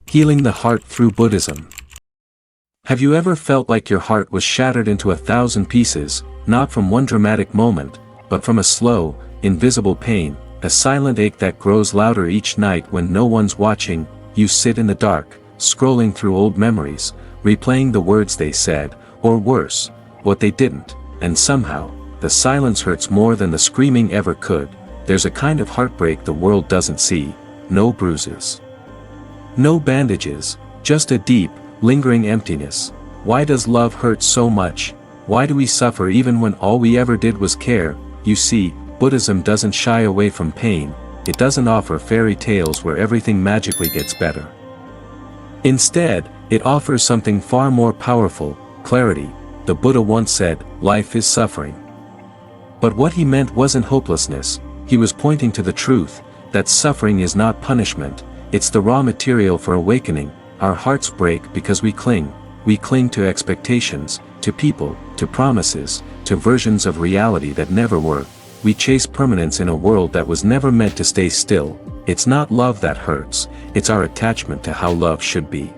Healing the heart through Buddhism. Have you ever felt like your heart was shattered into 1,000 pieces, not from one dramatic moment, but from a slow, invisible pain, a silent ache that grows louder each night when no one's watching? You sit in the dark, scrolling through old memories, replaying the words they said, or worse, what they didn't, and somehow, the silence hurts more than the screaming ever could. There's a kind of heartbreak the world doesn't see. No bruises, no bandages, just a deep, lingering emptiness. Why does love hurt so much? Why do we suffer even when all we ever did was care? You see, Buddhism doesn't shy away from pain. It doesn't offer fairy tales where everything magically gets better. Instead, it offers something far more powerful: clarity. The Buddha once said, "Life is suffering." But what he meant wasn't hopelessness. He was pointing to the truth that suffering is not punishment, it's the raw material for awakening. Our hearts break because we cling. We cling to expectations, to people, to promises, to versions of reality that never were. We chase permanence in a world that was never meant to stay still. It's not love that hurts, it's our attachment to how love should be.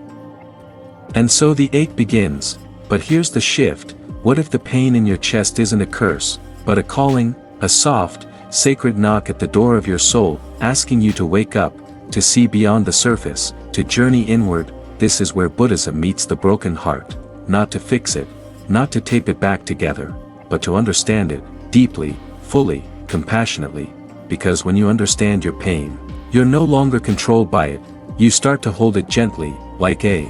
And so the ache begins. But here's the shift: what if the pain in your chest isn't a curse, but a calling, a soft, sacred knock at the door of your soul, asking you to wake up, to see beyond the surface, to journey inward? This is where Buddhism meets the broken heart. Not to fix it, not to tape it back together, but to understand it, deeply, fully, compassionately. Because when you understand your pain, you're no longer controlled by it. You start to hold it gently, like a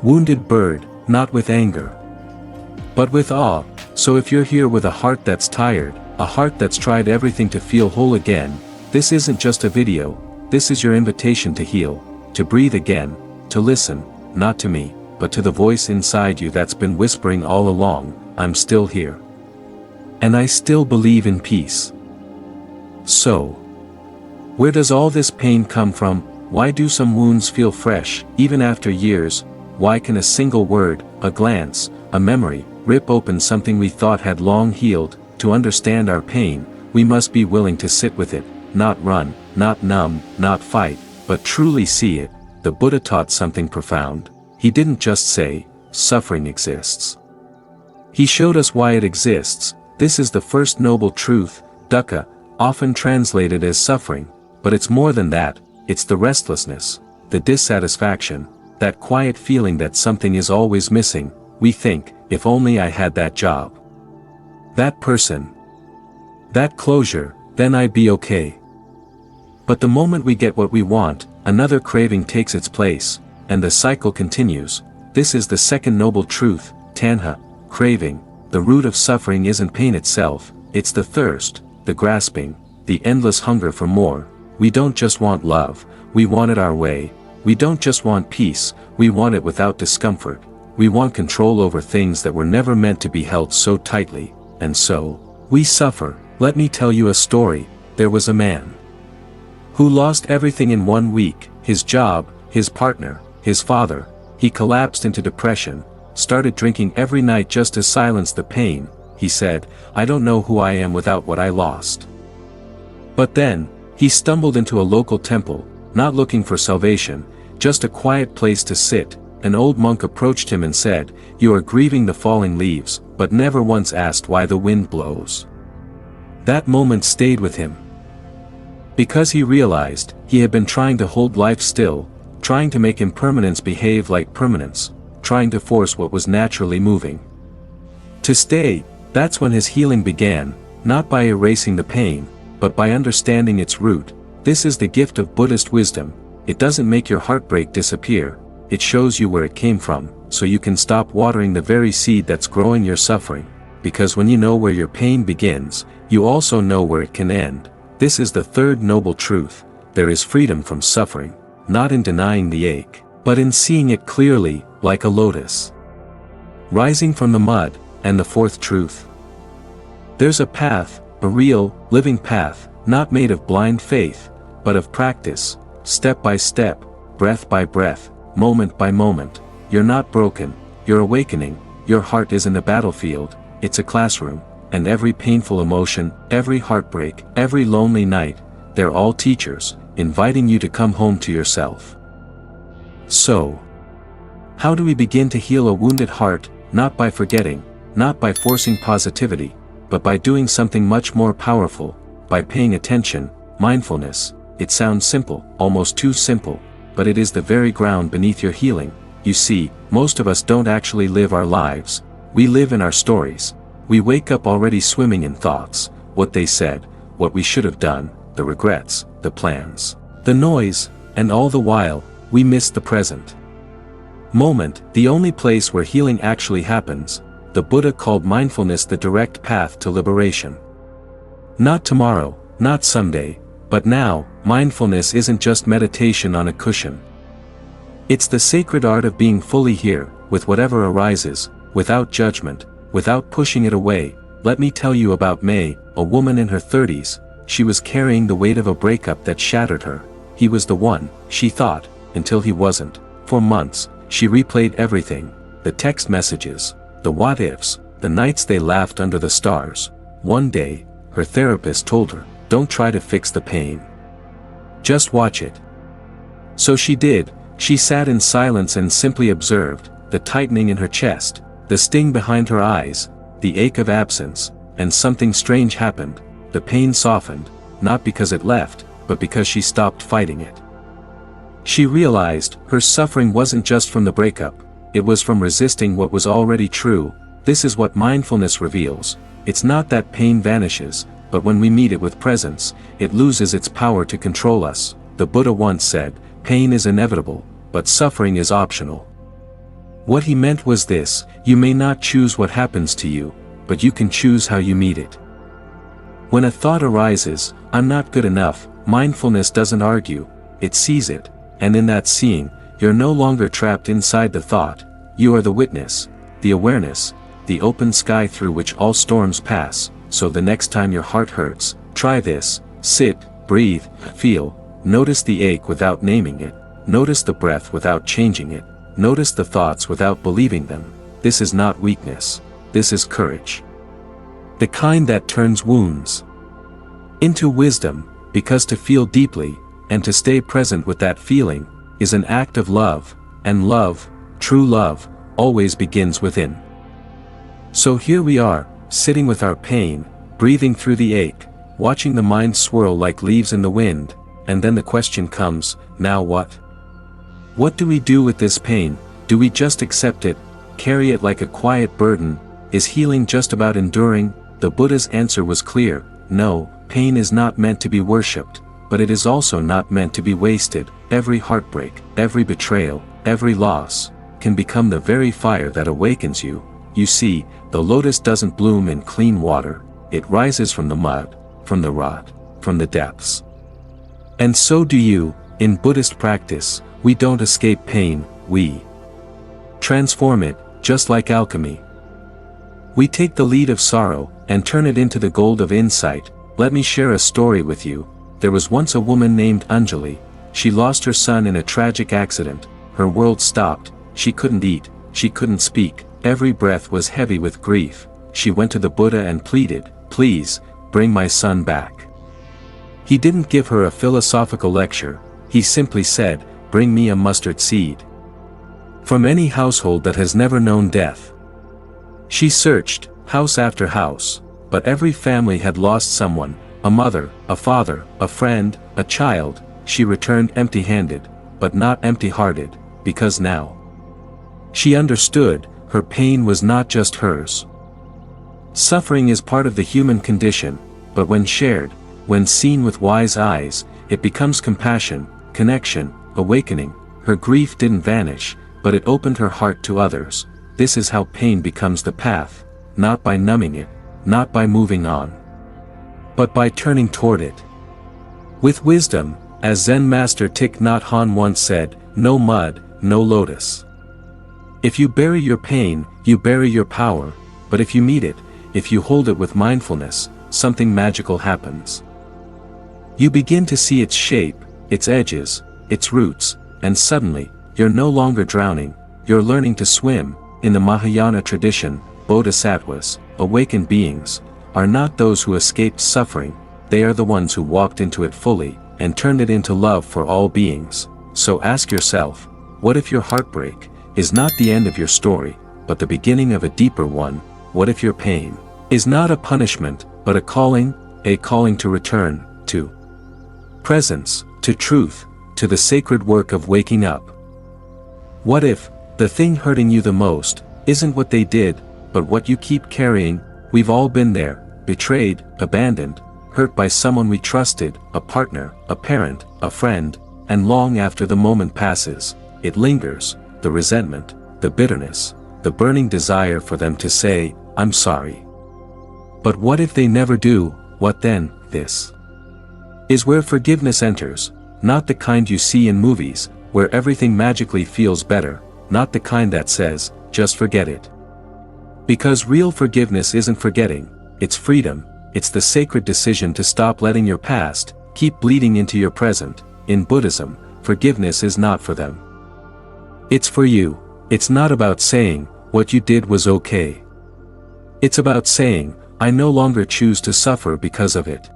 wounded bird, not with anger, but with awe. So if you're here with a heart that's tired, a heart that's tried everything to feel whole again, this isn't just a video. This is your invitation to heal, to breathe again, to listen, not to me, but to the voice inside you that's been whispering all along, "I'm still here. And I still believe in peace." So, where does all this pain come from? Why do some wounds feel fresh, even after years? Why can a single word, a glance, a memory, rip open something we thought had long healed? To understand our pain, we must be willing to sit with it, not run, not numb, not fight, but truly see it. The Buddha taught something profound. He didn't just say, "Suffering exists." He showed us why it exists. This is the first noble truth. Dukkha, often translated as suffering, but it's more than that. It's the restlessness, the dissatisfaction, that quiet feeling that something is always missing. We think, if only I had that job, that person, that closure, then I'd be okay. But the moment we get what we want, another craving takes its place, and the cycle continues. This is the second noble truth, tanha, craving. The root of suffering isn't pain itself, it's the thirst, the grasping, the endless hunger for more. We don't just want love, we want it our way. We don't just want peace, we want it without discomfort. We want control over things that were never meant to be held so tightly, and so, we suffer. Let me tell you a story. There was a man who lost everything in 1 week: his job, his partner, his father. He collapsed into depression, started drinking every night just to silence the pain. He said, "I don't know who I am without what I lost." But then, he stumbled into a local temple, not looking for salvation, just a quiet place to sit. An old monk approached him and said, "You are grieving the falling leaves, but never once asked why the wind blows." That moment stayed with him. Because he realized, he had been trying to hold life still, trying to make impermanence behave like permanence, trying to force what was naturally moving to stay. That's when his healing began, not by erasing the pain, but by understanding its root. This is the gift of Buddhist wisdom. It doesn't make your heartbreak disappear. It shows you where it came from, so you can stop watering the very seed that's growing your suffering. Because when you know where your pain begins, you also know where it can end. This is the third noble truth. There is freedom from suffering, not in denying the ache, but in seeing it clearly, like a lotus rising from the mud. And the fourth truth: there's a path, a real, living path, not made of blind faith, but of practice, step by step, breath by breath, moment by moment. You're not broken, you're awakening. Your heart isn't a battlefield, it's a classroom, and every painful emotion, every heartbreak, every lonely night, they're all teachers, inviting you to come home to yourself. So, how do we begin to heal a wounded heart? Not by forgetting, not by forcing positivity, but by doing something much more powerful, by paying attention. Mindfulness. It sounds simple, almost too simple, but it is the very ground beneath your healing. You see, most of us don't actually live our lives, we live in our stories. We wake up already swimming in thoughts, what they said, what we should have done, the regrets, the plans, the noise, and all the while, we miss the present moment, the only place where healing actually happens. The Buddha called mindfulness the direct path to liberation. Not tomorrow, not someday, but now. Mindfulness isn't just meditation on a cushion. It's the sacred art of being fully here, with whatever arises, without judgment, without pushing it away. Let me tell you about May, a woman in her 30s. She was carrying the weight of a breakup that shattered her. He was the one, she thought, until he wasn't. For months, she replayed everything, the text messages, the what-ifs, the nights they laughed under the stars. One day, her therapist told her, "Don't try to fix the pain. Just watch it." So she did. She sat in silence and simply observed, the tightening in her chest, the sting behind her eyes, the ache of absence, and something strange happened. The pain softened, not because it left, but because she stopped fighting it. She realized, her suffering wasn't just from the breakup, it was from resisting what was already true. This is what mindfulness reveals. It's not that pain vanishes, but when we meet it with presence, it loses its power to control us. The Buddha once said, "Pain is inevitable, but suffering is optional." What he meant was this: you may not choose what happens to you, but you can choose how you meet it. When a thought arises, "I'm not good enough," mindfulness doesn't argue, it sees it, and in that seeing, you're no longer trapped inside the thought, you are the witness, the awareness, the open sky through which all storms pass. So the next time your heart hurts, try this: sit, breathe, feel, notice the ache without naming it, notice the breath without changing it, notice the thoughts without believing them. This is not weakness, this is courage. The kind that turns wounds into wisdom, because to feel deeply, and to stay present with that feeling, is an act of love, and love, true love, always begins within. So here we are, sitting with our pain, breathing through the ache, watching the mind swirl like leaves in the wind, and then the question comes, now what? What do we do with this pain? Do we just accept it, carry it like a quiet burden? Is healing just about enduring? The Buddha's answer was clear: no, pain is not meant to be worshipped, but it is also not meant to be wasted. Every heartbreak, every betrayal, every loss, can become the very fire that awakens you. You see, the lotus doesn't bloom in clean water, it rises from the mud, from the rot, from the depths. And so do you. In Buddhist practice, we don't escape pain, we transform it, just like alchemy. We take the lead of sorrow, and turn it into the gold of insight. Let me share a story with you. There was once a woman named Anjali. She lost her son in a tragic accident. Her world stopped, she couldn't eat, she couldn't speak. Every breath was heavy with grief. She went to the Buddha and pleaded, "Please, bring my son back." He didn't give her a philosophical lecture, he simply said, "Bring me a mustard seed from any household that has never known death." She searched, house after house, but every family had lost someone, a mother, a father, a friend, a child. She returned empty-handed, but not empty-hearted, because now she understood, her pain was not just hers. Suffering is part of the human condition, but when shared, when seen with wise eyes, it becomes compassion, connection, awakening. Her grief didn't vanish, but it opened her heart to others. This is how pain becomes the path, not by numbing it, not by moving on, but by turning toward it with wisdom. As Zen master Thich Nhat Hanh once said, "No mud, no lotus." If you bury your pain, you bury your power, but if you meet it, if you hold it with mindfulness, something magical happens. You begin to see its shape, its edges, its roots, and suddenly, you're no longer drowning, you're learning to swim. In the Mahayana tradition, bodhisattvas, awakened beings, are not those who escaped suffering, they are the ones who walked into it fully, and turned it into love for all beings. So ask yourself, What if your heartbreak is not the end of your story, but the beginning of a deeper one? What if your pain is not a punishment, but a calling to return, to presence, to truth, to the sacred work of waking up? What if the thing hurting you the most isn't what they did, but what you keep carrying? We've all been there, betrayed, abandoned, hurt by someone we trusted, a partner, a parent, a friend, and long after the moment passes, it lingers, the resentment, the bitterness, the burning desire for them to say, "I'm sorry." But what if they never do? What then? This is where forgiveness enters, not the kind you see in movies, where everything magically feels better, not the kind that says, "Just forget it." Because real forgiveness isn't forgetting, it's freedom, it's the sacred decision to stop letting your past keep bleeding into your present. In Buddhism, forgiveness is not for them. It's for you. It's not about saying, "What you did was okay." It's about saying, "I no longer choose to suffer because of it."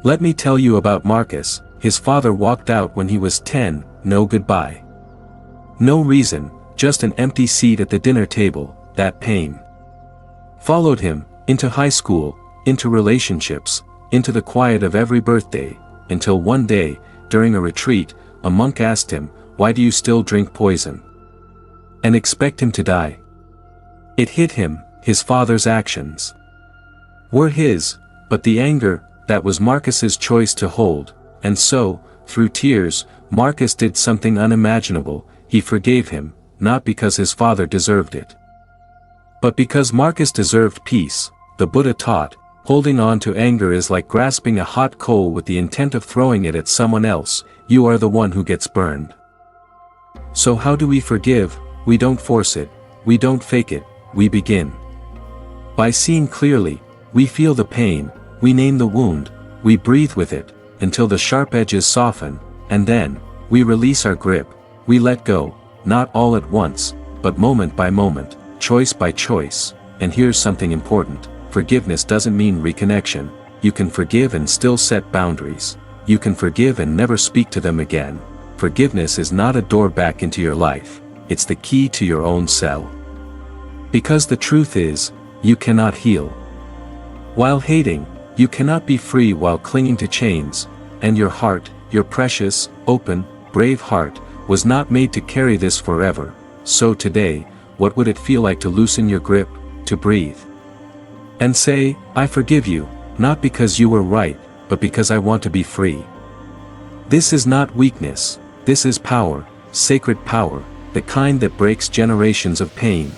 Let me tell you about Marcus. His father walked out when he was 10, no goodbye. No reason, just an empty seat at the dinner table. That pain followed him, into high school, into relationships, into the quiet of every birthday, until one day, during a retreat, a monk asked him, "Why do you still drink poison and expect him to die?" It hit him, his father's actions were his, but the anger, that was Marcus's choice to hold, and so, through tears, Marcus did something unimaginable. He forgave him, not because his father deserved it, but because Marcus deserved peace. The Buddha taught, holding on to anger is like grasping a hot coal with the intent of throwing it at someone else. You are the one who gets burned. So how do we forgive? We don't force it, we don't fake it, we begin by seeing clearly. We feel the pain, we name the wound, we breathe with it, until the sharp edges soften, and then, we release our grip, we let go, not all at once, but moment by moment, choice by choice. And here's something important, forgiveness doesn't mean reconnection. You can forgive and still set boundaries. You can forgive and never speak to them again. Forgiveness is not a door back into your life, it's the key to your own cell. Because the truth is, you cannot heal while hating, you cannot be free while clinging to chains, and your heart, your precious, open, brave heart, was not made to carry this forever. So today, what would it feel like to loosen your grip, to breathe, and say, "I forgive you, not because you were right, but because I want to be free"? This is not weakness, this is power, sacred power, the kind that breaks generations of pain.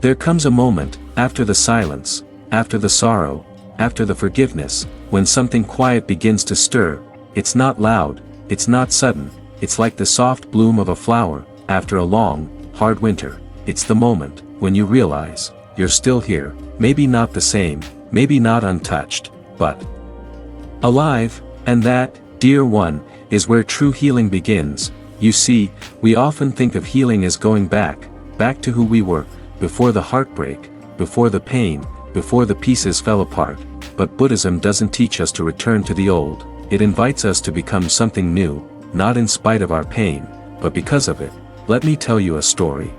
There comes a moment, after the silence, after the sorrow, after the forgiveness, when something quiet begins to stir. It's not loud, it's not sudden, it's like the soft bloom of a flower, after a long, hard winter. It's the moment, when you realize, you're still here, maybe not the same, maybe not untouched, but alive. And that, dear one, is where true healing begins. You see, we often think of healing as going back to who we were, before the heartbreak, before the pain, before the pieces fell apart. But Buddhism doesn't teach us to return to the old, it invites us to become something new, not in spite of our pain, but because of it. Let me tell you a story.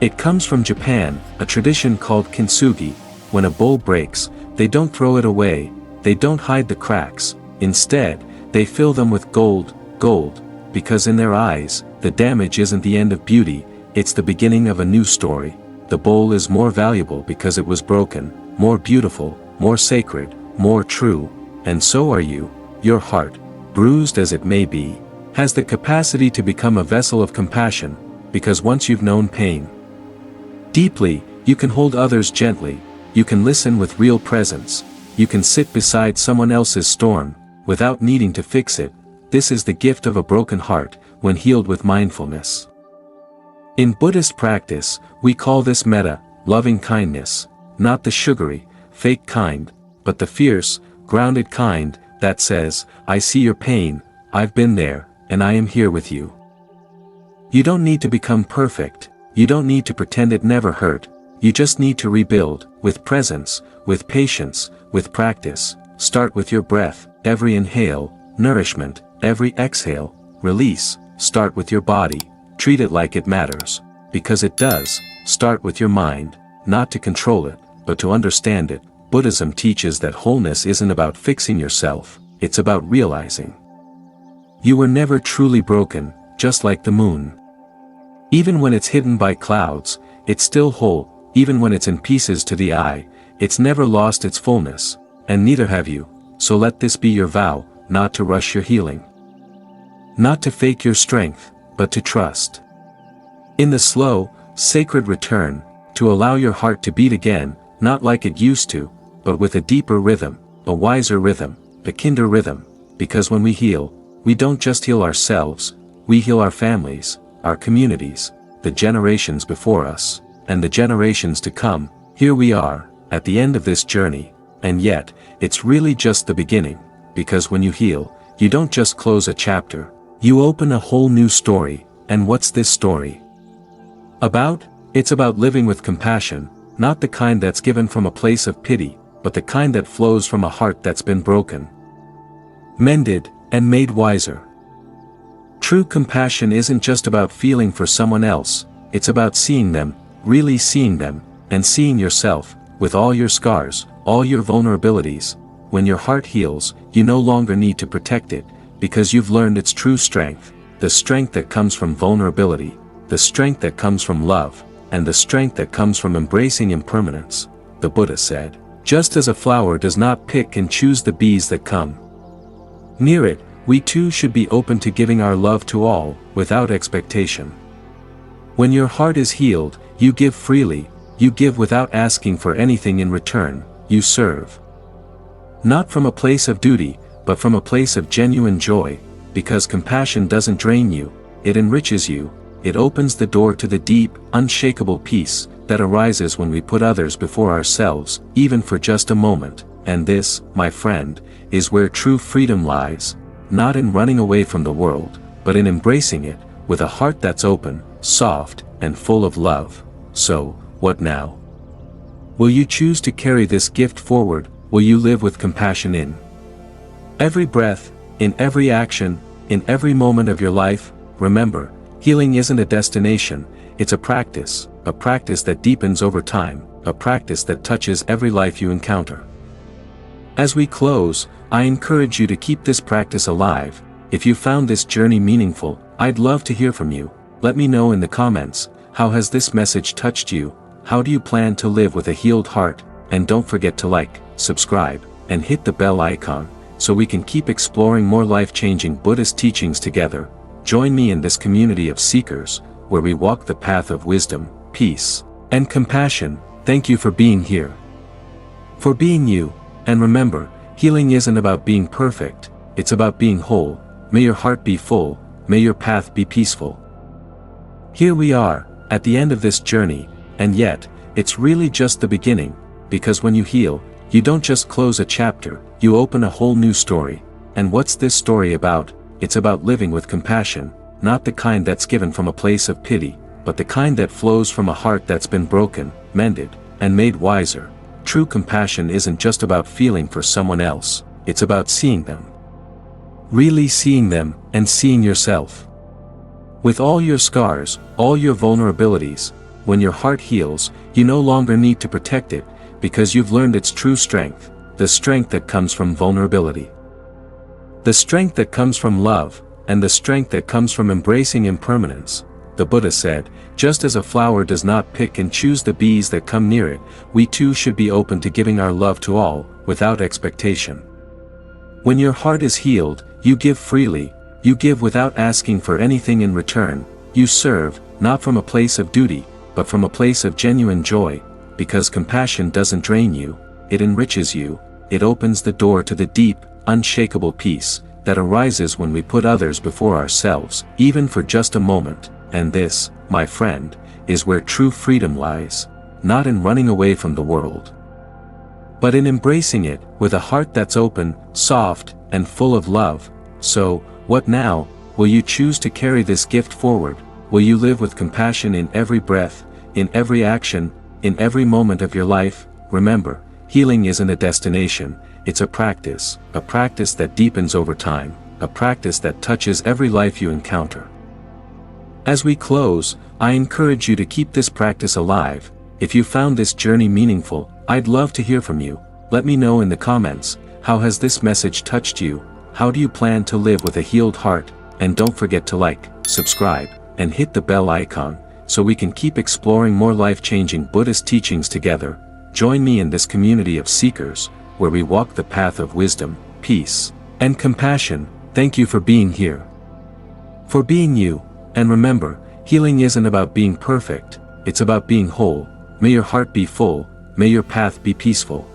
It comes from Japan, a tradition called kintsugi. When a bowl breaks, they don't throw it away, they don't hide the cracks, instead, they fill them with gold, because in their eyes, the damage isn't the end of beauty, it's the beginning of a new story. The bowl is more valuable because it was broken, more beautiful, more sacred, more true, and so are you. Your heart, bruised as it may be, has the capacity to become a vessel of compassion, because once you've known pain deeply, you can hold others gently, you can listen with real presence, you can sit beside someone else's storm, without needing to fix it. This is the gift of a broken heart, when healed with mindfulness. In Buddhist practice, we call this metta, loving kindness, not the sugary, fake kind, but the fierce, grounded kind, that says, "I see your pain, I've been there, and I am here with you." You don't need to become perfect, you don't need to pretend it never hurt, you just need to rebuild, with presence, with patience, with practice. Start with your breath, every inhale, nourishment, every exhale, release, start with your body, treat it like it matters. Because it does. Start with your mind, not to control it, but to understand it. Buddhism teaches that wholeness isn't about fixing yourself, it's about realizing you were never truly broken, just like the moon. Even when it's hidden by clouds, it's still whole. Even when it's in pieces to the eye, it's never lost its fullness, and neither have you. So let this be your vow, not to rush your healing. Not to fake your strength, but to trust in the slow, sacred return, to allow your heart to beat again, not like it used to, but with a deeper rhythm, a wiser rhythm, a kinder rhythm. Because when we heal, we don't just heal ourselves, we heal our families, our communities, the generations before us, and the generations to come. Here we are, at the end of this journey, and yet, it's really just the beginning. Because when you heal, you don't just close a chapter, you open a whole new story. And what's this story about? It's about living with compassion, not the kind that's given from a place of pity, but the kind that flows from a heart that's been broken, mended, and made wiser. True compassion isn't just about feeling for someone else, it's about seeing them, really seeing them, and seeing yourself, with all your scars, all your vulnerabilities. When your heart heals, you no longer need to protect it, because you've learned its true strength, the strength that comes from vulnerability, the strength that comes from love, and the strength that comes from embracing impermanence. The Buddha said, just as a flower does not pick and choose the bees that come near it, we too should be open to giving our love to all, without expectation. When your heart is healed, you give freely, you give without asking for anything in return, you serve. Not from a place of duty, but from a place of genuine joy, because compassion doesn't drain you, it enriches you, it opens the door to the deep, unshakable peace that arises when we put others before ourselves, even for just a moment. And this, my friend, is where true freedom lies, not in running away from the world, but in embracing it, with a heart that's open, soft, and full of love. So, what now? Will you choose to carry this gift forward? Will you live with compassion in every breath, in every action, in every moment of your life? Remember, healing isn't a destination, it's a practice that deepens over time, a practice that touches every life you encounter. As we close, I encourage you to keep this practice alive. If you found this journey meaningful, I'd love to hear from you. Let me know in the comments, how has this message touched you? How do you plan to live with a healed heart? And don't forget to like, subscribe, and hit the bell icon, so we can keep exploring more life-changing Buddhist teachings together. Join me in this community of seekers, where we walk the path of wisdom, peace, and compassion. Thank you for being here, for being you, and remember, healing isn't about being perfect, it's about being whole. May your heart be full, may your path be peaceful. Here we are, at the end of this journey, and yet, it's really just the beginning, because when you heal, you don't just close a chapter, you open a whole new story. And what's this story about? It's about living with compassion, not the kind that's given from a place of pity, but the kind that flows from a heart that's been broken, mended, and made wiser. True compassion isn't just about feeling for someone else, it's about seeing them. Really seeing them, and seeing yourself. With all your scars, all your vulnerabilities, when your heart heals, you no longer need to protect it, because you've learned its true strength, the strength that comes from vulnerability. The strength that comes from love, and the strength that comes from embracing impermanence. The Buddha said, just as a flower does not pick and choose the bees that come near it, we too should be open to giving our love to all, without expectation. When your heart is healed, you give freely, you give without asking for anything in return, you serve, not from a place of duty, but from a place of genuine joy, because compassion doesn't drain you, it enriches you, it opens the door to the deep, unshakable peace that arises when we put others before ourselves, even for just a moment. And this, my friend, is where true freedom lies, not in running away from the world, but in embracing it, with a heart that's open, soft, and full of love. So, what now? Will you choose to carry this gift forward? Will you live with compassion in every breath, in every action, in every moment of your life? Remember, healing isn't a destination, it's a practice that deepens over time, a practice that touches every life you encounter. As we close, I encourage you to keep this practice alive. If you found this journey meaningful, I'd love to hear from you. Let me know in the comments, how has this message touched you? How do you plan to live with a healed heart? And don't forget to like, subscribe, and hit the bell icon, so we can keep exploring more life-changing Buddhist teachings together. Join me in this community of seekers, where we walk the path of wisdom, peace, and compassion. Thank you for being here. For being you, and remember, healing isn't about being perfect, it's about being whole. May your heart be full, may your path be peaceful.